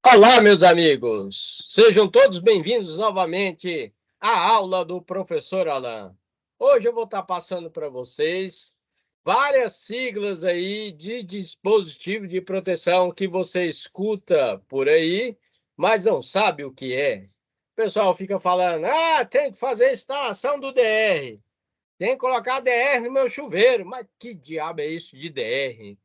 Olá, meus amigos! Sejam todos bem-vindos novamente à aula do professor Alan. Hoje eu vou estar passando para vocês várias siglas aí de dispositivo de proteção que você escuta por aí, mas não sabe o que é. O pessoal fica falando, tem que fazer a instalação do DR. Tem que colocar DR no meu chuveiro. Mas que diabo é isso de DR?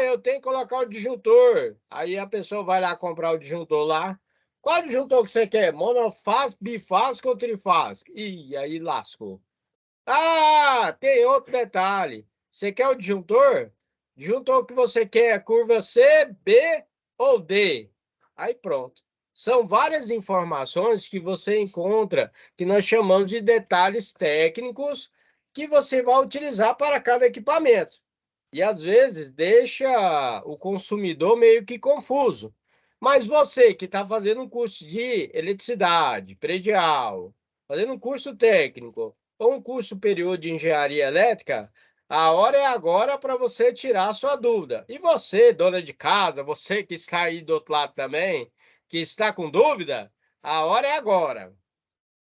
Eu tenho que colocar o disjuntor. Aí a pessoa vai lá comprar o disjuntor lá. Qual disjuntor que você quer? Monofásico, bifásico ou trifásico? Ih, aí lascou. Tem outro detalhe. Você quer o disjuntor? Disjuntor que você quer é curva C, B ou D. Aí pronto. São várias informações que você encontra, que nós chamamos de detalhes técnicos, que você vai utilizar para cada equipamento. E às vezes deixa o consumidor meio que confuso. Mas você que está fazendo um curso de eletricidade, predial, fazendo um curso técnico, ou um curso superior de engenharia elétrica, a hora é agora para você tirar a sua dúvida. E você, dona de casa, você que está aí do outro lado também, que está com dúvida, a hora é agora.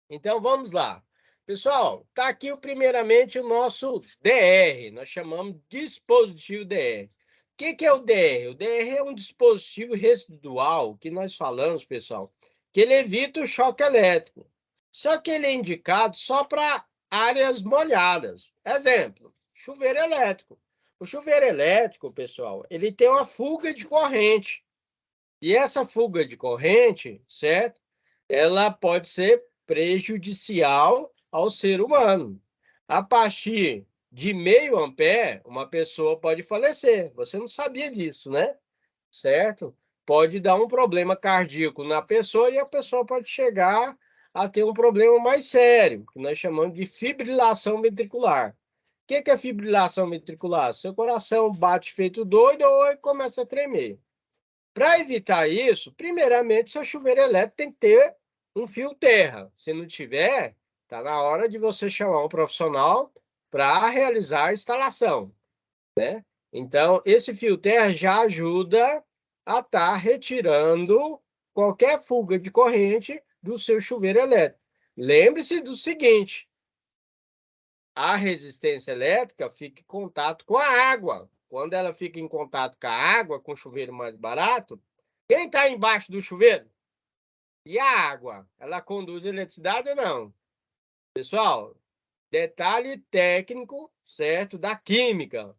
Então vamos lá. Pessoal, está aqui primeiramente o nosso DR, nós chamamos de dispositivo DR. O que é o DR? O DR é um dispositivo residual que nós falamos, pessoal, que ele evita o choque elétrico. Só que ele é indicado só para áreas molhadas. Exemplo, chuveiro elétrico. O chuveiro elétrico, pessoal, ele tem uma fuga de corrente. E essa fuga de corrente, certo? Ela pode ser prejudicial ao ser humano. A partir de meio ampere, uma pessoa pode falecer. Você não sabia disso, né? Certo? Pode dar um problema cardíaco na pessoa e a pessoa pode chegar a ter um problema mais sério, que nós chamamos de fibrilação ventricular. O que é fibrilação ventricular? Seu coração bate feito doido ou ele começa a tremer. Para evitar isso, primeiramente, seu chuveiro elétrico tem que ter um fio terra. Se não tiver, está na hora de você chamar um profissional para realizar a instalação, né? Então, esse fio terra já ajuda a estar retirando qualquer fuga de corrente do seu chuveiro elétrico. Lembre-se do seguinte: a resistência elétrica fica em contato com a água. Quando ela fica em contato com a água, com o chuveiro mais barato, quem está embaixo do chuveiro? E a água? Ela conduz eletricidade ou não? Pessoal, detalhe técnico, certo? Da química.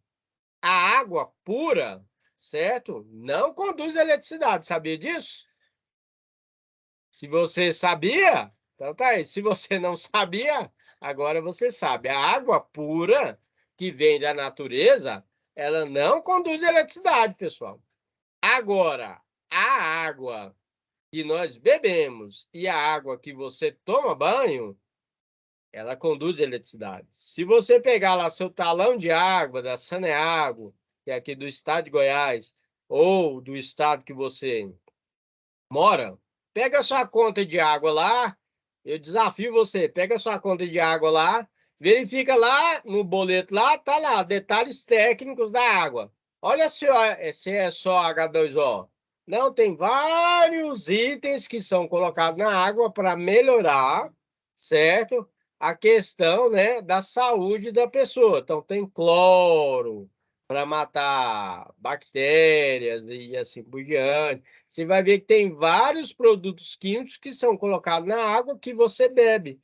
A água pura, certo? Não conduz eletricidade. Sabia disso? Se você sabia, então tá aí. Se você não sabia, agora você sabe. A água pura que vem da natureza, ela não conduz eletricidade, pessoal. Agora, a água que nós bebemos e a água que você toma banho, ela conduz eletricidade. Se você pegar lá seu talão de água da Saneago, que é aqui do estado de Goiás, ou do estado que você mora, pega a sua conta de água lá, eu desafio você, pega a sua conta de água lá, verifica lá no boleto lá, tá lá, detalhes técnicos da água. Olha se é só H2O. Não, tem vários itens que são colocados na água para melhorar, certo? A questão, né, da saúde da pessoa. Então, tem cloro para matar bactérias e assim por diante. Você vai ver que tem vários produtos químicos que são colocados na água que você bebe,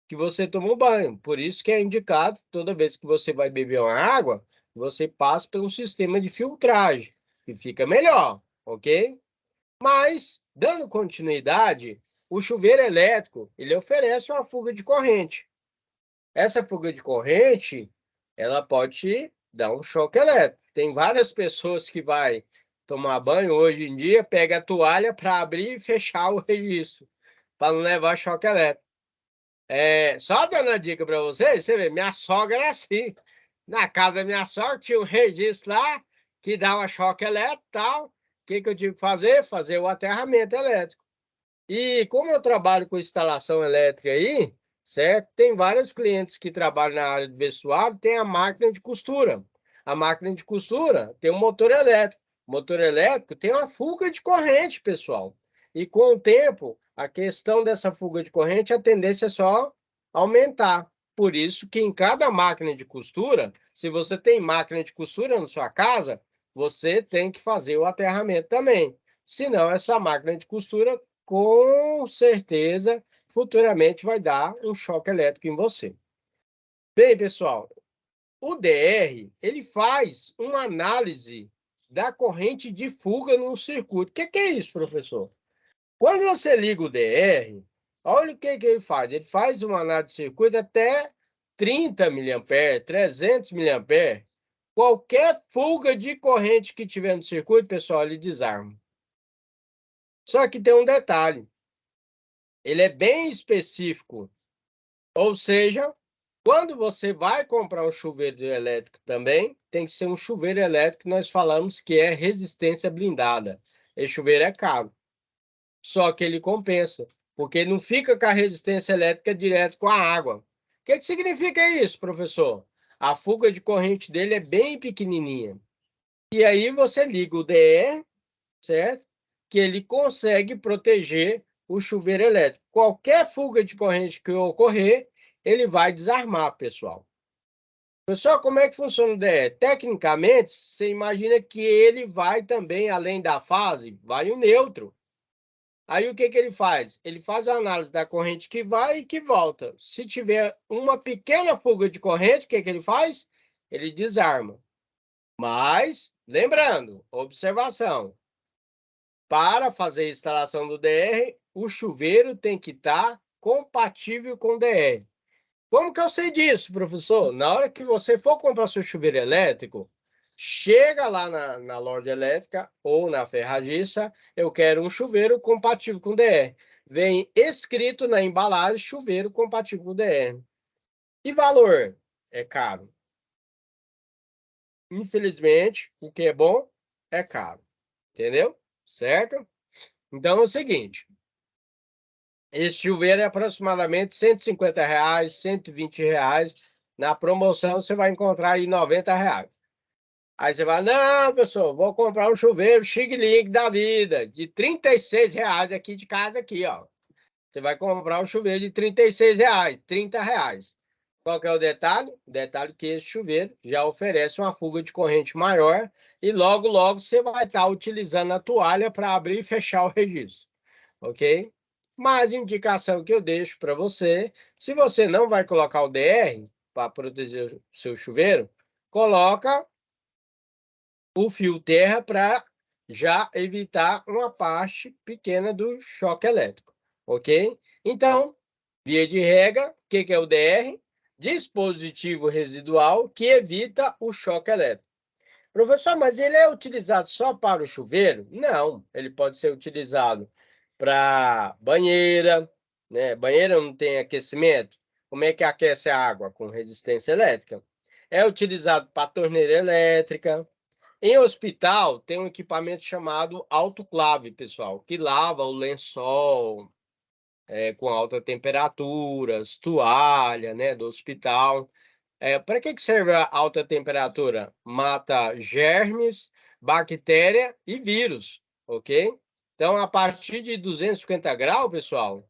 que você toma um banho. Por isso que é indicado, toda vez que você vai beber uma água, você passa pelo sistema de filtragem, que fica melhor, ok? Mas, dando continuidade, o chuveiro elétrico, ele oferece uma fuga de corrente. Essa fuga de corrente, ela pode te dar um choque elétrico. Tem várias pessoas que vai tomar banho hoje em dia, pega a toalha para abrir e fechar o registro, para não levar choque elétrico. Só dando a dica para vocês, você vê, minha sogra era assim. Na casa da minha sogra tinha um registro lá que dava choque elétrico e tal. O que eu tive que fazer? Fazer o aterramento elétrico. E como eu trabalho com instalação elétrica aí, certo? Tem vários clientes que trabalham na área de vestuário, tem a máquina de costura. A máquina de costura tem um motor elétrico. motor elétrico tem uma fuga de corrente, pessoal. E com o tempo, a questão dessa fuga de corrente, a tendência é só aumentar. Por isso que em cada máquina de costura, se você tem máquina de costura na sua casa, você tem que fazer o aterramento também. Senão, essa máquina de costura, com certeza, futuramente vai dar um choque elétrico em você. Bem, pessoal, o DR, ele faz uma análise da corrente de fuga no circuito. O que é isso, professor? Quando você liga o DR, olha o que ele faz. Ele faz uma análise de circuito até 30 mA, 300 mA. Qualquer fuga de corrente que tiver no circuito, pessoal, ele desarma. Só que tem um detalhe. Ele é bem específico. Ou seja, quando você vai comprar um chuveiro elétrico também, tem que ser um chuveiro elétrico que nós falamos que é resistência blindada. Esse chuveiro é caro. Só que ele compensa, porque ele não fica com a resistência elétrica direto com a água. O que significa isso, professor? A fuga de corrente dele é bem pequenininha. E aí você liga o DR, certo? Que ele consegue proteger o chuveiro elétrico. Qualquer fuga de corrente que ocorrer, ele vai desarmar, pessoal. Pessoal, como é que funciona o DR? Tecnicamente, você imagina que ele vai também, além da fase, vai o neutro. Aí o que ele faz? Ele faz a análise da corrente que vai e que volta. Se tiver uma pequena fuga de corrente, o que ele faz? Ele desarma. Mas, lembrando, observação, para fazer a instalação do DR, o chuveiro tem que estar compatível com o DR. Como que eu sei disso, professor? Na hora que você for comprar seu chuveiro elétrico, chega lá na loja elétrica ou na ferragiça, eu quero um chuveiro compatível com DR. Vem escrito na embalagem, chuveiro compatível com DR. E valor? É caro. Infelizmente, o que é bom é caro. Entendeu? Certo? Então é o seguinte. Esse chuveiro é aproximadamente R$ 150, R$ 120. Na promoção você vai encontrar aí R$ 90. Aí você vai, não, pessoal, vou comprar um chuveiro Xing Ling da vida, de R$ 36 aqui de casa, aqui, ó. Você vai comprar um chuveiro de R$ 36, R$ 30. Qual que é o detalhe? O detalhe é que esse chuveiro já oferece uma fuga de corrente maior e logo, logo você vai estar utilizando a toalha para abrir e fechar o registro, ok? Mas indicação que eu deixo para você, se você não vai colocar o DR para proteger o seu chuveiro, coloca o fio terra para já evitar uma parte pequena do choque elétrico, ok? Então, via de regra, o que é o DR? Dispositivo residual que evita o choque elétrico. Professor, mas ele é utilizado só para o chuveiro? Não, ele pode ser utilizado para banheira, né? Banheira não tem aquecimento. Como é que aquece a água? Com resistência elétrica. É utilizado para torneira elétrica. Em hospital, tem um equipamento chamado autoclave, pessoal, que lava o lençol com alta temperaturas, toalha, né, do hospital. Para que serve a alta temperatura? Mata germes, bactéria e vírus, ok? Então, a partir de 250 graus, pessoal,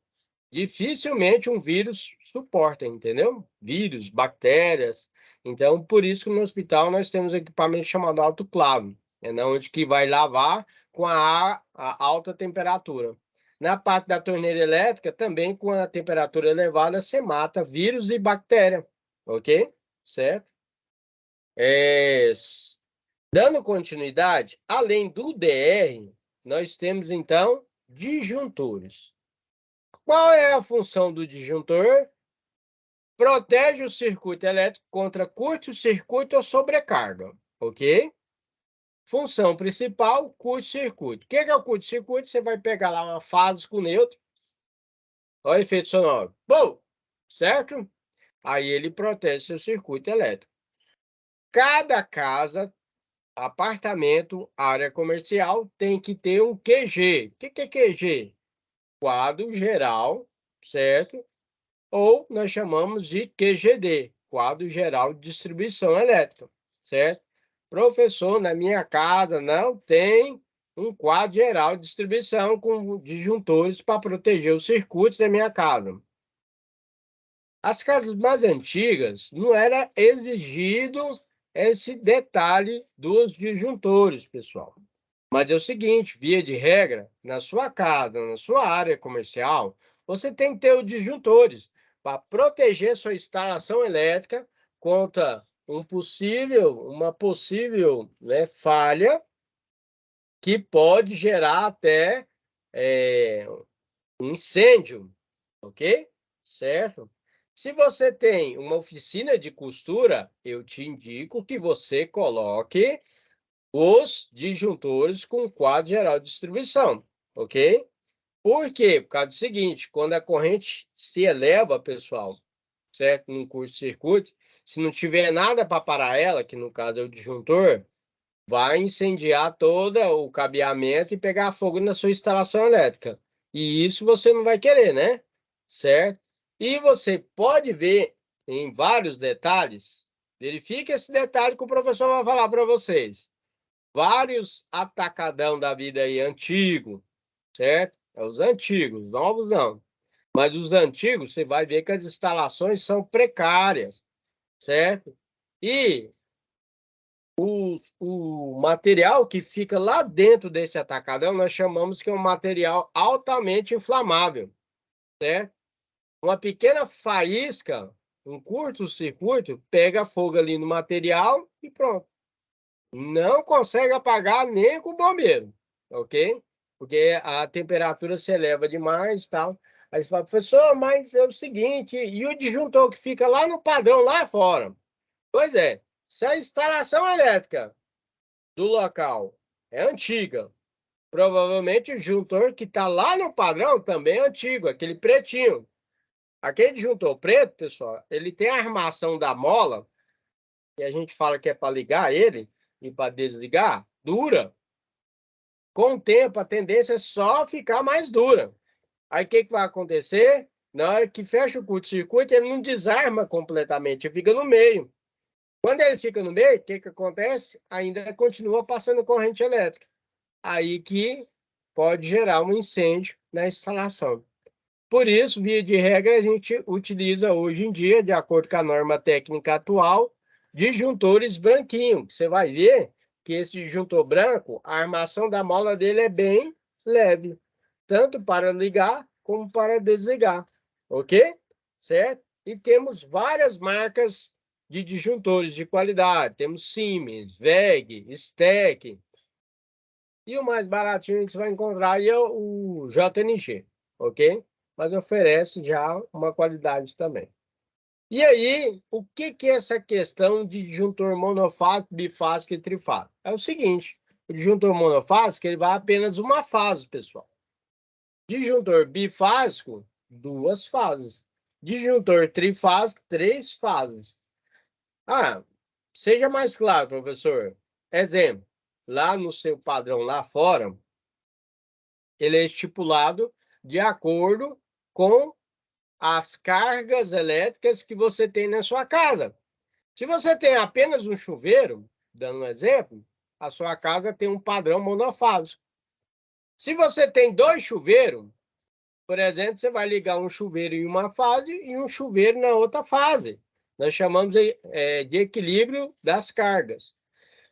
dificilmente um vírus suporta, entendeu? Vírus, bactérias. Então, por isso que no hospital nós temos equipamento chamado autoclave, onde que vai lavar com a alta temperatura. Na parte da torneira elétrica, também com a temperatura elevada, você mata vírus e bactéria, ok? Certo? É, dando continuidade, além do DR, nós temos então disjuntores. Qual é a função do disjuntor? Protege o circuito elétrico contra curto-circuito ou sobrecarga, ok? Função principal, curto-circuito. O que é o curto-circuito? Você vai pegar lá uma fase com neutro. Olha o efeito sonoro. Bom, certo? Aí ele protege seu circuito elétrico. Cada casa, apartamento, área comercial tem que ter um QG. O que é QG? Quadro geral, certo? Ou nós chamamos de QGD, Quadro Geral de Distribuição Elétrica, certo? Professor, na minha casa não tem um quadro geral de distribuição com disjuntores para proteger os circuitos da minha casa. As casas mais antigas não era exigido esse detalhe dos disjuntores, pessoal. Mas é o seguinte, via de regra, na sua casa, na sua área comercial, você tem que ter os disjuntores para proteger sua instalação elétrica contra uma possível, né, falha que pode gerar até um incêndio, ok? Certo? Se você tem uma oficina de costura, eu te indico que você coloque os disjuntores com quadro geral de distribuição, ok? Por quê? Por causa do seguinte, quando a corrente se eleva, pessoal, certo? Num curto-circuito, se não tiver nada para parar ela, que no caso é o disjuntor, vai incendiar todo o cabeamento e pegar fogo na sua instalação elétrica. E isso você não vai querer, né? Certo? E você pode ver em vários detalhes, verifique esse detalhe que o professor vai falar para vocês. Vários atacadão da vida aí antigo, certo? É os antigos, novos não. Mas os antigos, você vai ver que as instalações são precárias, certo? E o material que fica lá dentro desse atacadão, nós chamamos que é um material altamente inflamável, certo? Uma pequena faísca, um curto-circuito, pega fogo ali no material e pronto. Não consegue apagar nem com o bombeiro, ok? Porque a temperatura se eleva demais e tal. Aí você fala, professor, mas é o seguinte, e o disjuntor que fica lá no padrão, lá fora? Pois é, se a instalação elétrica do local é antiga, provavelmente o disjuntor que está lá no padrão também é antigo, aquele pretinho. Aquele disjuntor preto, pessoal, ele tem a armação da mola, que a gente fala que é para ligar ele e para desligar, dura. Com o tempo, a tendência é só ficar mais dura. Aí o que vai acontecer? Na hora que fecha o curto-circuito, ele não desarma completamente, ele fica no meio. Quando ele fica no meio, o que acontece? Ainda continua passando corrente elétrica. Aí que pode gerar um incêndio na instalação. Por isso, via de regra, a gente utiliza hoje em dia, de acordo com a norma técnica atual, disjuntores branquinhos. Você vai ver que esse disjuntor branco, a armação da mola dele é bem leve, tanto para ligar como para desligar, ok? Certo? E temos várias marcas de disjuntores de qualidade. Temos Siemens, WEG, STEC. E o mais baratinho que você vai encontrar aí é o JNG, ok? Mas oferece já uma qualidade também. E aí, o que é essa questão de disjuntor monofásico, bifásico e trifásico? É o seguinte, o disjuntor monofásico ele vai apenas uma fase, pessoal. Disjuntor bifásico, duas fases. Disjuntor trifásico, três fases. Ah, seja mais claro, professor. Exemplo, lá no seu padrão lá fora, ele é estipulado de acordo com as cargas elétricas que você tem na sua casa. Se você tem apenas um chuveiro, dando um exemplo, a sua casa tem um padrão monofásico. Se você tem dois chuveiros, por exemplo, você vai ligar um chuveiro em uma fase e um chuveiro na outra fase. Nós chamamos de equilíbrio das cargas.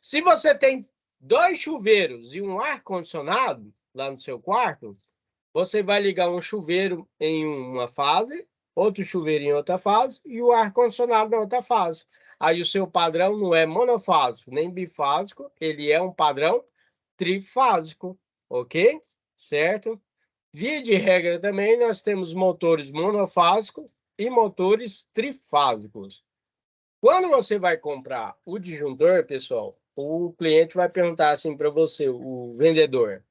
Se você tem dois chuveiros e um ar-condicionado lá no seu quarto, você vai ligar um chuveiro em uma fase, outro chuveiro em outra fase e o ar-condicionado na outra fase. Aí o seu padrão não é monofásico nem bifásico, ele é um padrão trifásico, ok? Certo? Via de regra também, nós temos motores monofásicos e motores trifásicos. Quando você vai comprar o disjuntor, pessoal, o cliente vai perguntar assim para você, o vendedor,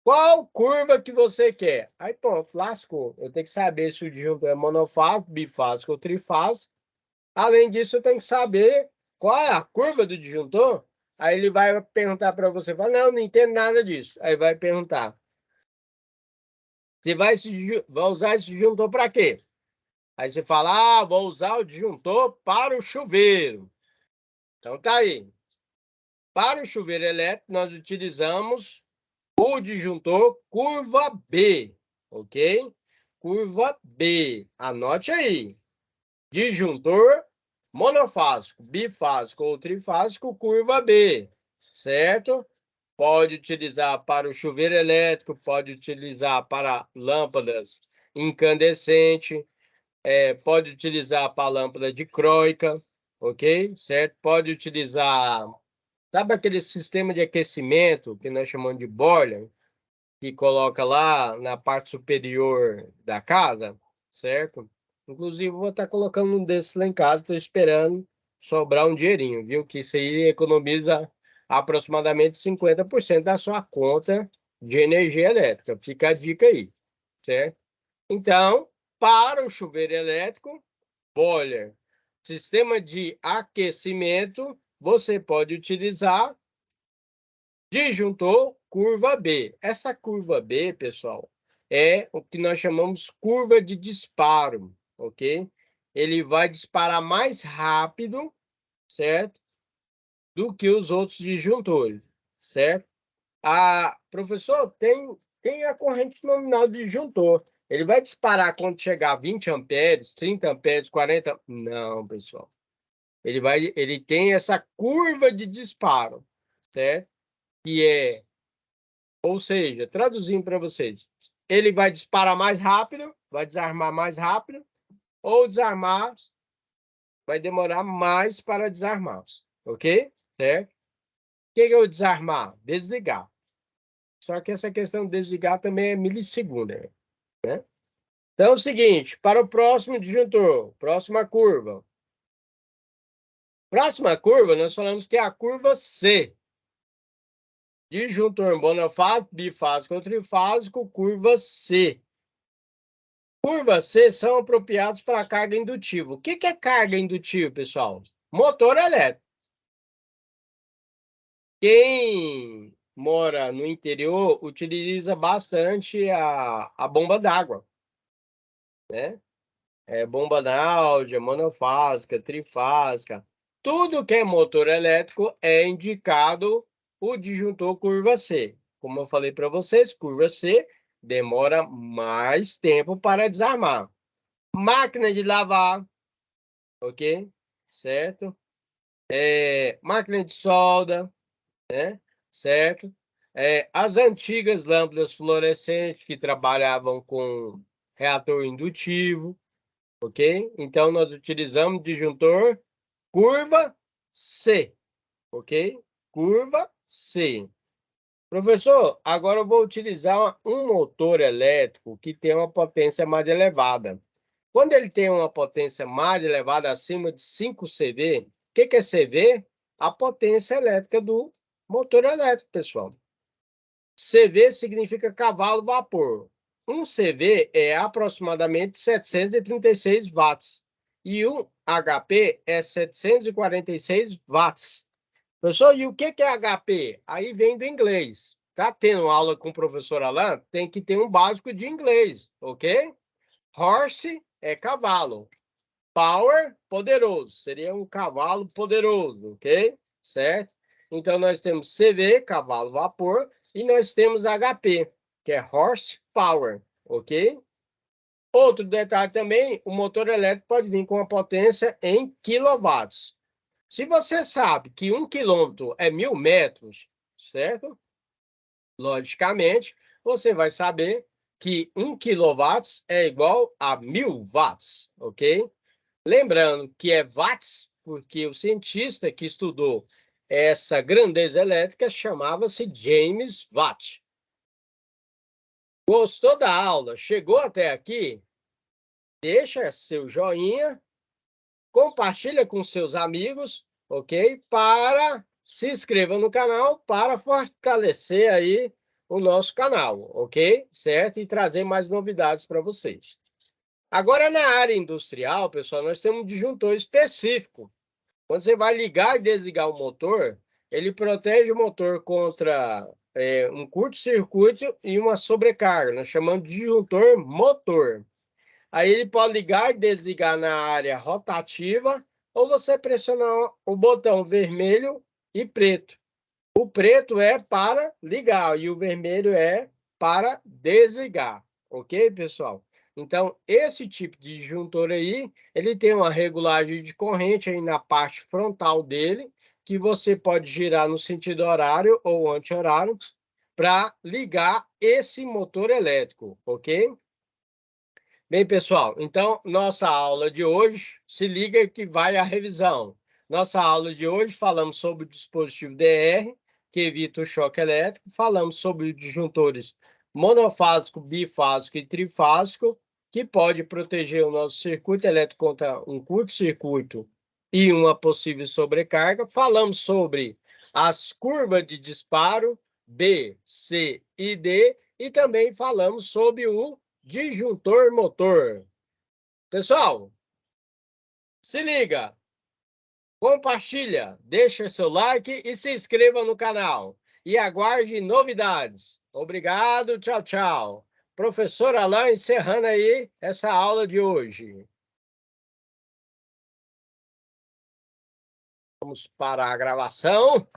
qual curva que você quer? Aí, pronto, lascou. Eu tenho que saber se o disjuntor é monofásico, bifásico ou trifásico. Além disso, eu tenho que saber qual é a curva do disjuntor. Aí ele vai perguntar para você, fala, não, não entendo nada disso. Aí vai perguntar, você vai usar esse disjuntor para quê? Aí você fala, vou usar o disjuntor para o chuveiro. Então tá aí. Para o chuveiro elétrico, nós utilizamos o disjuntor curva B, ok? Curva B, anote aí. Disjuntor monofásico, bifásico ou trifásico, curva B, certo? Pode utilizar para o chuveiro elétrico, pode utilizar para lâmpadas incandescentes, pode utilizar para lâmpada dicróica, ok? Certo? Pode utilizar, sabe aquele sistema de aquecimento que nós chamamos de boiler, que coloca lá na parte superior da casa, certo? Inclusive, vou estar colocando um desses lá em casa, estou esperando sobrar um dinheirinho, viu? Que isso aí economiza aproximadamente 50% da sua conta de energia elétrica. Fica a dica aí, certo? Então, para o chuveiro elétrico, boiler, sistema de aquecimento, você pode utilizar disjuntor curva B. Essa curva B, pessoal, é o que nós chamamos curva de disparo, ok? Ele vai disparar mais rápido, certo? Do que os outros disjuntores, certo? Professor, tem a corrente nominal do disjuntor. Ele vai disparar quando chegar a 20 amperes, 30 amperes, 40... Não, pessoal. Ele tem essa curva de disparo, certo? Que é, ou seja, traduzindo para vocês, ele vai disparar mais rápido, vai desarmar mais rápido, ou desarmar vai demorar mais para desarmar, ok? Certo? O que é o desarmar? Desligar. Só que essa questão de desligar também é milissegunda, né? Então é o seguinte, para o próximo disjuntor, próxima curva. Próxima curva, nós falamos que é a curva C. Disjuntor monofásico, bifásico ou trifásico, curva C. Curva C são apropriados para carga indutiva. O que é carga indutiva, pessoal? Motor elétrico. Quem mora no interior utiliza bastante a bomba d'água, né? Bomba náutica, monofásica, trifásica. Tudo que é motor elétrico é indicado o disjuntor curva C. Como eu falei para vocês, curva C demora mais tempo para desarmar. Máquina de lavar, ok? Certo? Máquina de solda, né? Certo? As antigas lâmpadas fluorescentes que trabalhavam com reator indutivo, ok? Então, nós utilizamos disjuntor curva C, ok? Curva C. Professor, agora eu vou utilizar um motor elétrico que tem uma potência mais elevada. Quando ele tem uma potência mais elevada, acima de 5 CV, o que é CV? A potência elétrica do motor elétrico, pessoal. CV significa cavalo-vapor. Um CV é aproximadamente 736 watts e um HP é 746 watts. Professor, e o que é HP? Aí vem do inglês. Tá tendo aula com o professor Alan? Tem que ter um básico de inglês, ok? Horse é cavalo. Power, poderoso. Seria um cavalo poderoso, ok? Certo? Então, nós temos CV, cavalo vapor, e nós temos HP, que é horse power, ok? Outro detalhe também, o motor elétrico pode vir com uma potência em quilowatts. Se você sabe que 1 quilômetro é 1.000 metros, certo? Logicamente, você vai saber que 1 quilowatts é igual a 1.000 watts, ok? Lembrando que é watts, porque o cientista que estudou essa grandeza elétrica chamava-se James Watt. Gostou da aula? Chegou até aqui? Deixa seu joinha, compartilha com seus amigos, ok? Se inscreva no canal para fortalecer aí o nosso canal, ok? Certo? E trazer mais novidades para vocês. Agora, na área industrial, pessoal, nós temos um disjuntor específico. Quando você vai ligar e desligar o motor, ele protege o motor contra um curto-circuito e uma sobrecarga. Nós chamamos de disjuntor motor. Aí ele pode ligar e desligar na área rotativa ou você pressionar o botão vermelho e preto. O preto é para ligar e o vermelho é para desligar, ok, pessoal? Então, esse tipo de disjuntor aí, ele tem uma regulagem de corrente aí na parte frontal dele, que você pode girar no sentido horário ou anti-horário para ligar esse motor elétrico, ok? Bem, pessoal, então nossa aula de hoje, se liga que vai a revisão. Nossa aula de hoje falamos sobre o dispositivo DR, que evita o choque elétrico, falamos sobre disjuntores monofásico, bifásico e trifásico, que pode proteger o nosso circuito elétrico contra um curto-circuito e uma possível sobrecarga. Falamos sobre as curvas de disparo B, C e D, e também falamos sobre o disjuntor motor. Pessoal, se liga, compartilha, deixa seu like e se inscreva no canal. E aguarde novidades. Obrigado, tchau, tchau. Professor Alain encerrando aí essa aula de hoje. Vamos para a gravação.